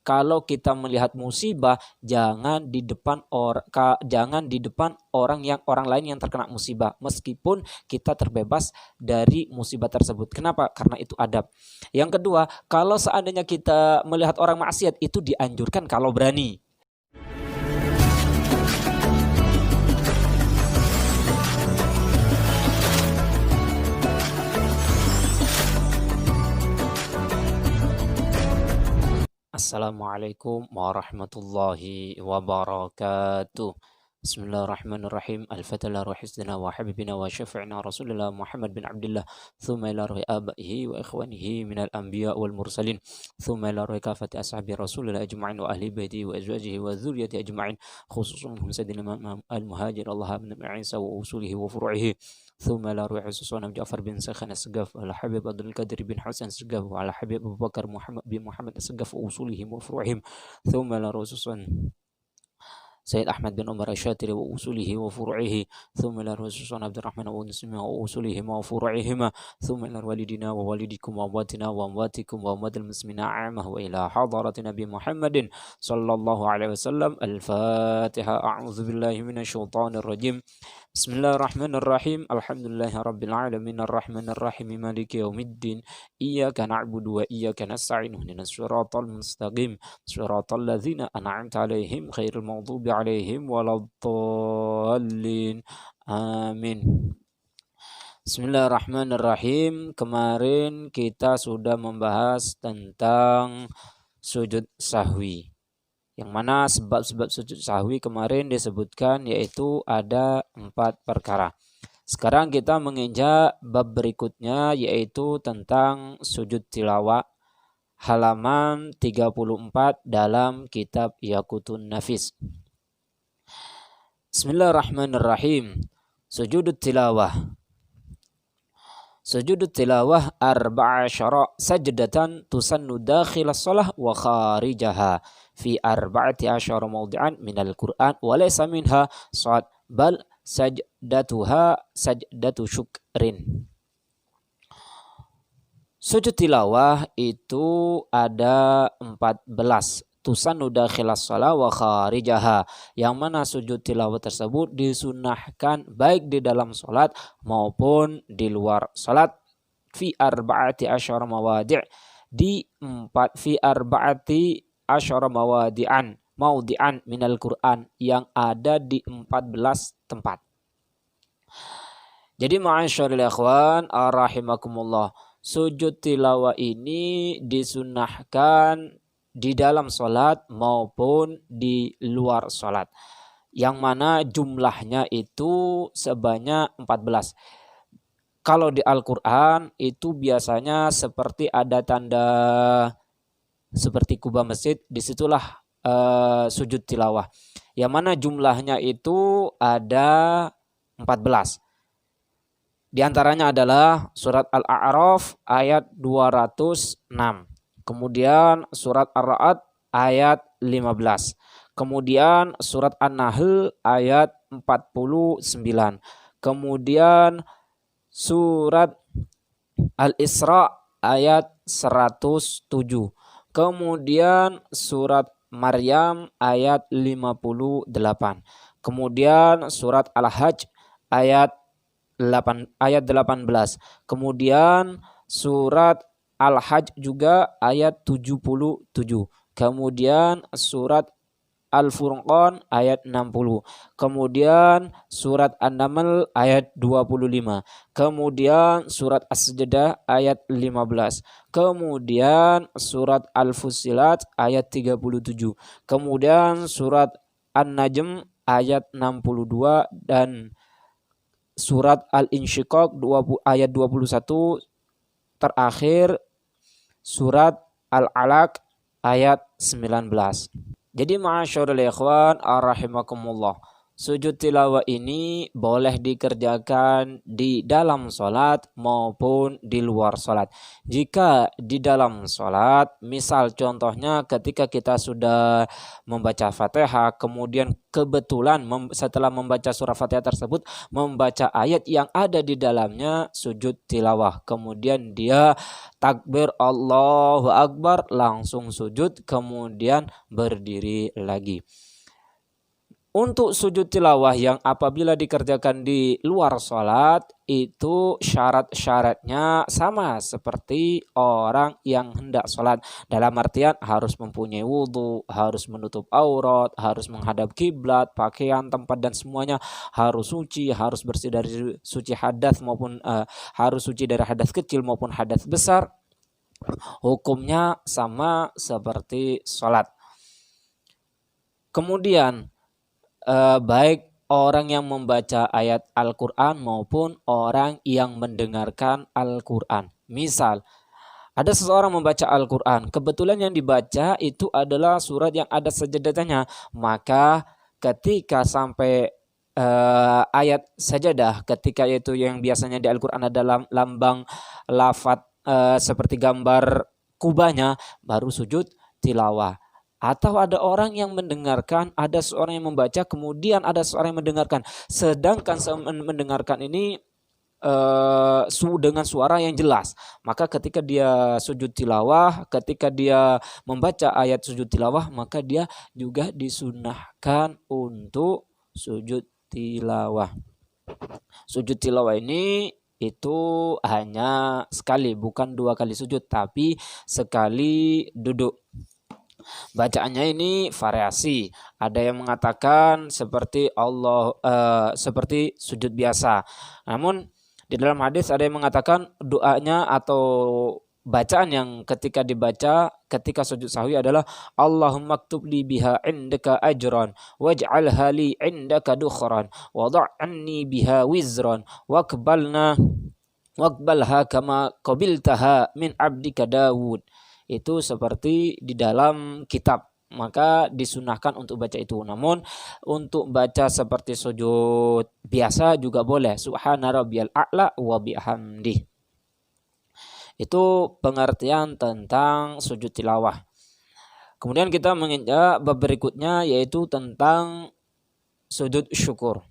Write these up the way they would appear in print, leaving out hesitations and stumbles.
kalau kita melihat musibah jangan di depan orang lain yang terkena musibah, meskipun kita terbebas dari musibah tersebut. Kenapa? Karena itu adab. Yang kedua, kalau seandainya kita melihat orang maksiat, itu dianjurkan kalau berani. Assalamualaikum warahmatullahi wabarakatuh. Bismillahirrahmanirrahim. Al-Fatihah ruhisdana wa habibina wa syafi'ina Rasulullah Muhammad bin Abdullah. Thumma ila ruhi abaihi wa ikhwanihi minal anbiya wal mursalin. Thumma ila ruhi kafati ashabi Rasulullah ajma'in wa ahli baiti wa azwajihi wa dzurriyyati ajma'in. Khususan sayyidina al-muhajir Allah bin Isa wa usulihi wa furu'ihi. ثم لا روح سوسون جعفر بن سخن السقاف على حبيب عبد القادر بن حسن السقاف وعلى حبيب أبو بكر محمد السقاف وأصولهم وفروعهم ثم لا روح سوسون سيد أحمد بن عمر الشاتري وأصوله وفروعه ثم إلى رسول عبد الرحمن وأنسمه وأصولهما وفروعهما ثم إلى والدنا ووالدكم وأمواتنا وأمواتكم وأموات المسلمين عامة وإلى حضرة نبي محمد صلى الله عليه وسلم. الفاتحة. أعوذ بالله من الشيطان الرجيم. بسم الله الرحمن الرحيم. الحمد لله رب العالمين الرحمن الرحيم مالك يوم الدين إياك نعبد وإياك نستعين اهدنا الصراط المستقيم صراط الذين أنعمت عليهم غير المغضوب عليهم ولا الضالين آمين. Bismillahirrahmanirrahim. Kemarin kita sudah membahas tentang sujud sahwi, yang mana sebab-sebab sujud sahwi kemarin disebutkan yaitu ada 4 perkara. Sekarang kita menginjak bab berikutnya yaitu tentang sujud tilawah, halaman 34 dalam kitab Yaqutun Nafis. Bismillahirrahmanirrahim. Sujud tilawah. Sujud tilawah 14 sajdatan tusannu dakhilas shalah wa kharijaha fi 14 mawdi'an minal Qur'an wa laysa minha shad bal sajdatuha sajdatu syukrin. Sujud tilawah itu ada 14. Tusannu dakhilas shalah wa kharijaha, yang mana sujud tilawah tersebut disunahkan baik di dalam salat maupun di luar salat. Fi 14 mawadi' di 14 mawdi'an minal Qur'an, yang ada di 14 tempat. Jadi ma'asyaril ikhwan rahimakumullah, sujud tilawah ini disunahkan di dalam sholat maupun di luar sholat, yang mana jumlahnya itu sebanyak 14. Kalau di Al-Quran itu biasanya seperti ada tanda seperti kubah masjid, disitulah sujud tilawah, yang mana jumlahnya itu ada 14. Di antaranya adalah surat Al-A'raf ayat 206. Kemudian surat Ar-Ra'd ayat 15. Kemudian surat An-Nahl ayat 49. Kemudian surat Al-Isra ayat 107. Kemudian surat Maryam ayat 58. Kemudian surat Al-Hajj ayat 18. Kemudian surat Al-Hajj juga ayat 77. Kemudian surat Al-Furqan ayat 60. Kemudian surat An-Naml ayat 25. Kemudian surat As-Sajdah ayat 15. Kemudian surat Al-Fussilat ayat 37. Kemudian surat An-Najm ayat 62 dan surat Al-Insyiqaq ayat 21. Terakhir surat Al-Alaq ayat 19. Jadi ma'asyarul ikhwan rahimakumullah, Sujud tilawah ini boleh dikerjakan di dalam sholat maupun di luar sholat. Jika di dalam sholat, misal contohnya ketika kita sudah membaca Fatihah, kemudian kebetulan setelah membaca surah Fatihah tersebut, membaca ayat yang ada di dalamnya sujud tilawah. Kemudian dia takbir Allahu Akbar, langsung sujud, kemudian berdiri lagi. Untuk sujud tilawah yang apabila dikerjakan di luar sholat, itu syarat-syaratnya sama seperti orang yang hendak sholat. Dalam artian harus mempunyai wudhu, harus menutup aurat, harus menghadap kiblat, pakaian, tempat dan semuanya harus suci, harus bersih dari suci hadas maupun harus suci dari hadas kecil maupun hadas besar. Hukumnya sama seperti sholat. Kemudian baik orang yang membaca ayat Al-Quran maupun orang yang mendengarkan Al-Quran. Misal, ada seseorang membaca Al-Quran, kebetulan yang dibaca itu adalah surat yang ada sajadahnya, maka ketika sampai ayat sajadah, ketika itu yang biasanya di Al-Quran ada lambang lafaz seperti gambar kubahnya, baru sujud tilawah. Atau ada orang yang mendengarkan, ada seorang yang membaca, kemudian ada seorang yang mendengarkan. Sedangkan mendengarkan ini dengan suara yang jelas. Maka ketika dia sujud tilawah, ketika dia membaca ayat sujud tilawah, maka dia juga disunahkan untuk sujud tilawah. Sujud tilawah ini itu hanya sekali, bukan 2 kali sujud, tapi sekali duduk. Bacaannya ini variasi. Ada yang mengatakan seperti seperti sujud biasa. Namun di dalam hadis ada yang mengatakan doanya atau bacaan yang ketika dibaca ketika sujud sahwi adalah Allahumma ktub li biha indaka ajran waj'alha li indaka dukhran wada'anni biha wizran waqbalha kama qabiltaha min abdika Dawud. Itu seperti di dalam kitab, maka disunahkan untuk baca itu. Namun untuk baca seperti sujud biasa juga boleh, subhana rabbiyal a'la wa bihamdih. Itu pengertian tentang sujud tilawah. Kemudian kita menginjak bab berikutnya, yaitu tentang sujud syukur.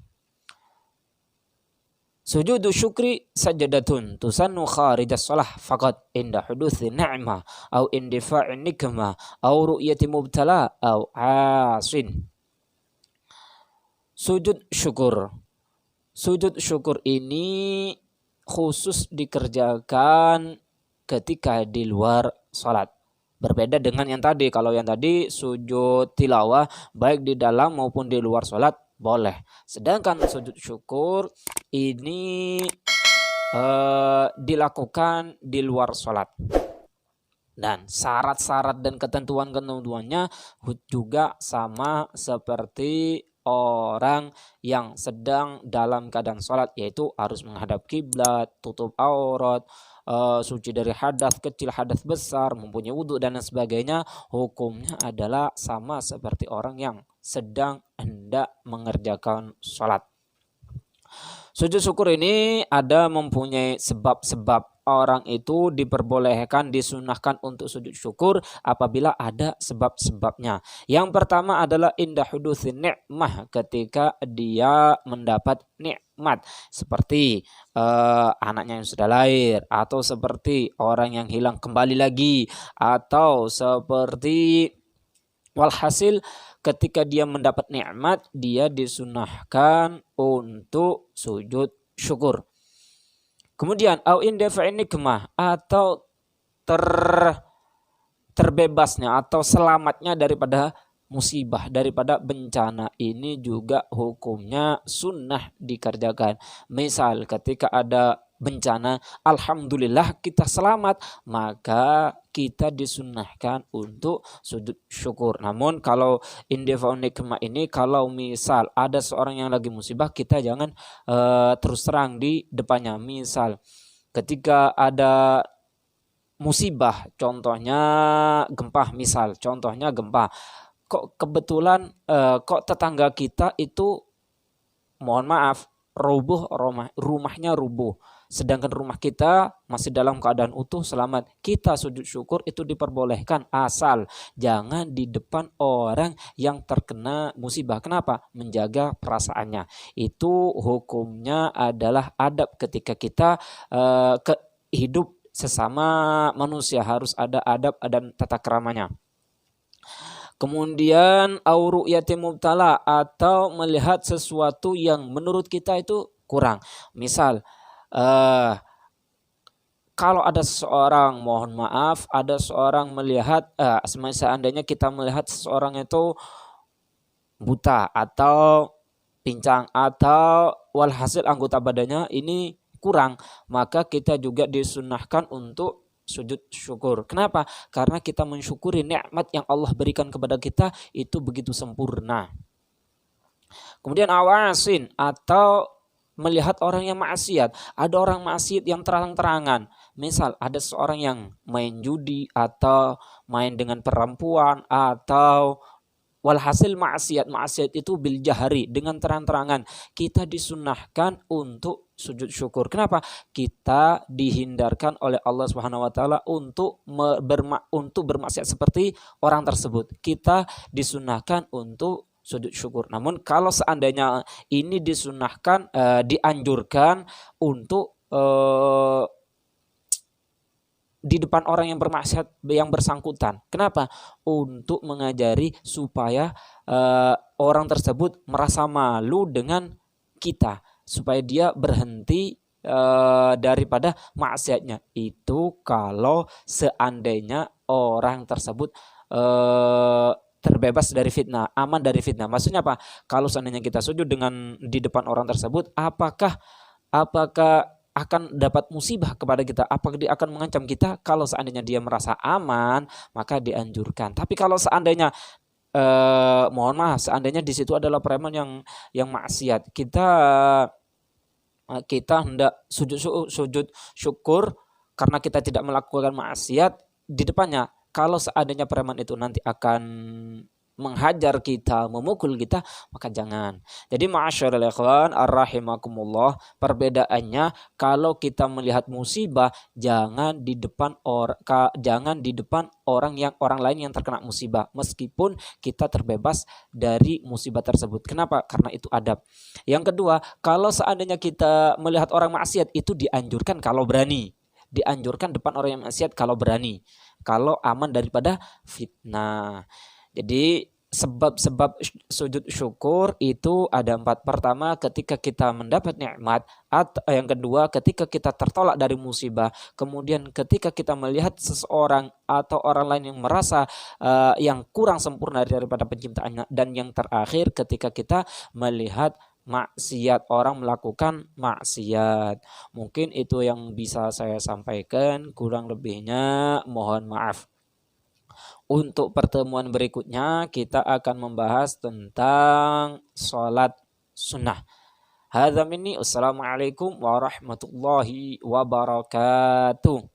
Sujudu syukri sajadatun tusannu kharijas shalah faqat inda huduthi ni'mah au indifa'in nikmah au ru'yati mubtala au asin. Sujud syukur. Sujud syukur ini khusus dikerjakan ketika di luar salat. Berbeda dengan yang tadi. Kalau yang tadi sujud tilawah baik di dalam maupun di luar salat boleh. Sedangkan sujud syukur ini dilakukan di luar sholat. Dan syarat-syarat dan ketentuan-ketentuannya juga sama seperti orang yang sedang dalam keadaan sholat, yaitu harus menghadap kiblat, tutup aurat, suci dari hadas kecil, hadas besar, mempunyai wudhu dan sebagainya. Hukumnya adalah sama seperti orang yang sedang hendak mengerjakan sholat. Sujud syukur ini ada mempunyai sebab-sebab. Orang itu diperbolehkan, disunahkan untuk sujud syukur apabila ada sebab-sebabnya. Yang pertama adalah indah hudutsin ni'mah, ketika dia mendapat nikmat, seperti anaknya yang sudah lahir, atau seperti orang yang hilang kembali lagi, atau seperti walhasil ketika dia mendapat nikmat, dia disunahkan untuk sujud syukur. Kemudian au indafa'in nikmah, atau terbebasnya atau selamatnya daripada musibah, daripada bencana, ini juga hukumnya sunnah dikerjakan. Misal ketika ada bencana, alhamdulillah kita selamat, maka kita disunahkan untuk sujud syukur. Namun kalau indifa'un nikmah ini, kalau misal ada seorang yang lagi musibah, kita jangan terus terang di depannya. Misal ketika ada musibah, contohnya gempa, misal contohnya gempa, kok kebetulan kok tetangga kita itu mohon maaf, rumahnya rubuh, sedangkan rumah kita masih dalam keadaan utuh selamat, kita sujud syukur itu diperbolehkan, asal jangan di depan orang yang terkena musibah. Kenapa? Menjaga perasaannya. Itu hukumnya adalah adab ketika kita hidup sesama manusia, harus ada adab dan tata keramanya. Kemudian auru'yati mubtala, atau melihat sesuatu yang menurut kita itu kurang. Misal kalau ada seseorang, mohon maaf, ada seorang melihat seandainya kita melihat seseorang itu buta atau pincang atau walhasil anggota badannya ini kurang, maka kita juga disunahkan untuk sujud syukur. Kenapa? Karena kita mensyukuri nikmat yang Allah berikan kepada kita itu begitu sempurna. Kemudian awasin, atau melihat orang yang maksiat. Ada orang maksiat yang terang-terangan. Misal ada seorang yang main judi atau main dengan perempuan atau walhasil maksiat itu bil jahri, dengan terang-terangan. Kita disunahkan untuk sujud syukur. Kenapa? Kita dihindarkan oleh Allah Subhanahu wa taala untuk bermaksiat seperti orang tersebut. Kita disunahkan untuk sujud syukur. Namun kalau seandainya ini disunahkan, dianjurkan untuk di depan orang yang bermaksiat yang bersangkutan. Kenapa? Untuk mengajari supaya orang tersebut merasa malu dengan kita, supaya dia berhenti daripada maksiatnya. Itu kalau seandainya orang tersebut terbebas dari fitnah, aman dari fitnah. Maksudnya apa? Kalau seandainya kita sujud di depan orang tersebut, apakah akan dapat musibah kepada kita? Apakah dia akan mengancam kita? Kalau seandainya dia merasa aman, maka dianjurkan. Tapi kalau seandainya mohon maaf, seandainya di situ adalah preman yang maksiat, kita hendak sujud syukur karena kita tidak melakukan maksiat di depannya. Kalau seandainya preman itu nanti akan menghajar kita, memukul kita, maka jangan. Jadi ma'asyiral ikhwan arrahimakumullah, perbedaannya kalau kita melihat musibah jangan di depan orang lain yang terkena musibah, meskipun kita terbebas dari musibah tersebut. Kenapa? Karena itu adab. Yang kedua, kalau seandainya kita melihat orang maksiat, itu dianjurkan kalau berani. Dianjurkan depan orang yang maksiat kalau berani, kalau aman daripada fitnah. Jadi sebab-sebab sujud syukur itu ada 4. Pertama, ketika kita mendapat nikmat. Yang kedua, ketika kita tertolak dari musibah. Kemudian ketika kita melihat seseorang atau orang lain yang merasa yang kurang sempurna daripada penciptaannya. Dan yang terakhir, ketika kita melihat maksiat, orang melakukan maksiat. Mungkin itu yang bisa saya sampaikan, kurang lebihnya mohon maaf. Untuk pertemuan berikutnya kita akan membahas tentang sholat sunnah. Hadza minni, assalamualaikum warahmatullahi wabarakatuh.